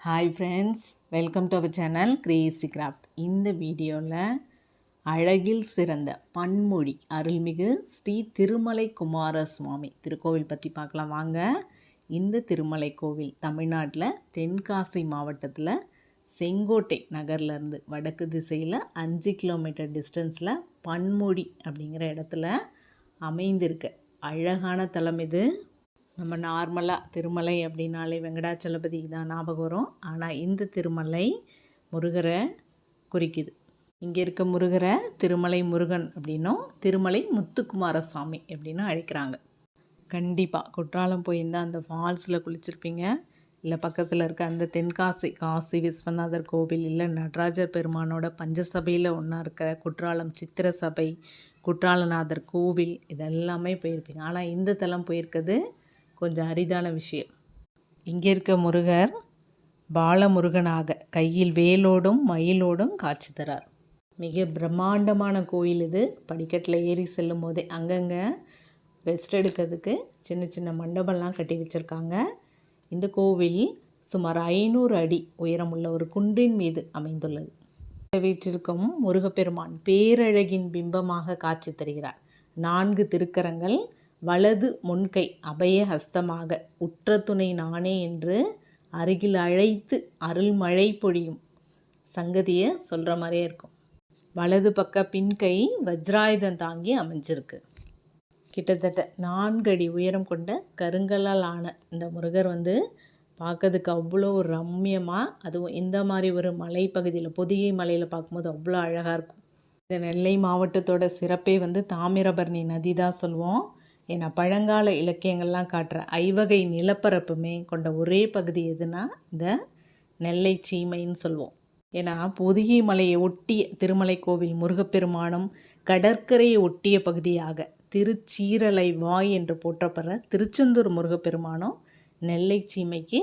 Hi friends, welcome to our channel crazy craft. இந்த வீடியோவில் அழகில் சிறந்த பன்மொழி அருள்மிகு ஸ்ரீ திருமலை குமாரசுவாமி திருக்கோவில் பற்றி பார்க்கலாம் வாங்க. இந்த திருமலை கோவில் தமிழ்நாட்டில் தென்காசி மாவட்டத்தில் செங்கோட்டை நகர்லேருந்து வடக்கு திசையில் 5 கிலோமீட்டர் டிஸ்டன்ஸில் பன்மொழி அப்படிங்கிற இடத்துல அமைந்திருக்க அழகான தலம் இது. நம்ம நார்மலாக திருமலை அப்படின்னாலே வெங்கடாச்சலபதி தான் ஞாபகம் வரும். ஆனால் இந்த திருமலை முருகரை குறிக்குது. இங்கே இருக்க முருகரை திருமலை முருகன் அப்படின்னும் திருமலை முத்துக்குமாரசாமி அப்படின்னு அழைக்கிறாங்க. கண்டிப்பாக குற்றாலம் போயிருந்தால் அந்த ஃபால்ஸில் குளிச்சிருப்பீங்க. இல்லை பக்கத்தில் இருக்க அந்த தென்காசி காசி விஸ்வநாதர் கோவில், இல்லை நடராஜர் பெருமானோட பஞ்சசபையில் ஒன்றா இருக்கிற குற்றாலம் சித்திர சபை, குற்றாலநாதர் கோவில் இதெல்லாமே போயிருப்பீங்க. ஆனால் இந்த தலம் போயிருக்கிறது கொஞ்சம் அரிதான விஷயம். இங்கே இருக்க முருகர் பாலமுருகனாக கையில் வேலோடும் மயிலோடும் காட்சி தரார். மிக பிரம்மாண்டமான கோயில் இது. படிக்கட்டில் ஏறி செல்லும் போதே அங்கங்கே ரெஸ்ட் எடுக்கிறதுக்கு சின்ன சின்ன மண்டபம்லாம் கட்டி வச்சுருக்காங்க. இந்த கோவில் சுமார் 500 அடி உயரமுள்ள ஒரு குன்றின் மீது அமைந்துள்ளது. வீற்றிருக்கும் முருகப்பெருமான் பேரழகின் பிம்பமாக காட்சி தருகிறார். 4 திருக்கரங்கள், வலது முன்கை அபய ஹஸ்தமாக உற்ற துணை நானே என்று அருகில் அழைத்து அருள்மழை பொழியும் சங்கதியை சொல்கிற மாதிரியே இருக்கும். வலது பக்க பின்கை வஜ்ராயுதம் தாங்கி அமைஞ்சிருக்கு. கிட்டத்தட்ட 4 அடி உயரம் கொண்ட கருங்கல்லால் ஆன இந்த முருகர் பார்க்கறதுக்கு அவ்வளோ ரம்யமாக, அதுவும் இந்த மாதிரி ஒரு மலைப்பகுதியில் பொதிகை மலையில் பார்க்கும்போது அவ்வளோ அழகாக இருக்கும். இந்த நெல்லை மாவட்டத்தோட சிறப்பே தாமிரபரணி நதி தான் சொல்லுவோம். ஏன்னா பழங்கால இலக்கியங்கள்லாம் காட்டுற 5 வகை நிலப்பரப்புமே கொண்ட ஒரே பகுதி எதுனா இந்த நெல்லை சீமைன்னு சொல்லுவோம். ஏன்னா பொதிகை மலையை ஒட்டிய திருமலை கோவில் முருகப்பெருமானும் கடற்கரையை ஒட்டிய பகுதியாக திருச்சீரலை வாய் என்று போற்றப்படுற திருச்செந்தூர் முருகப்பெருமானும் நெல்லை சீமைக்கு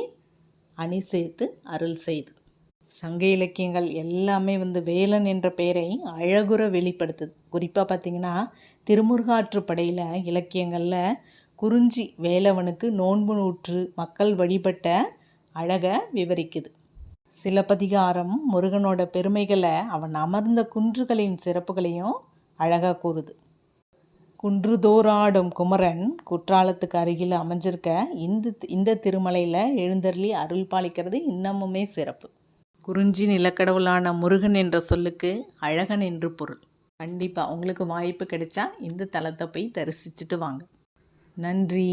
அணி சேர்த்து அருள் செய்து. சங்க இலக்கியங்கள் எல்லாமே வேலன் என்ற பெயரை அழகுற வெளிப்படுத்துது. குறிப்பாக பார்த்திங்கன்னா திருமுருகாற்றுப்படையில் இலக்கியங்களில் குறிஞ்சி வேலவனுக்கு நோன்பு நூற்று மக்கள் வழிபட்ட அழகை விவரிக்குது. சிலப்பதிகாரம் முருகனோட பெருமைகளை, அவன் அமர்ந்த குன்றுகளின் சிறப்புகளையும் அழகாக கூறுது. குன்றுதோறாடும் குமரன் குற்றாலத்துக்கு அருகில் அமைஞ்சிருக்க இந்த திருமலையில் எழுந்தருளி அருள் பாலிக்கிறது இன்னமுமே சிறப்பு. குறிஞ்சி நிலக்கடவுளான முருகன் என்ற சொல்லுக்கு அழகன் என்று பொருள். கண்டிப்பாக உங்களுக்கு வாய்ப்பு கிடைச்சா இந்த தலத்தை போய் தரிசிச்சுட்டு வாங்க. நன்றி.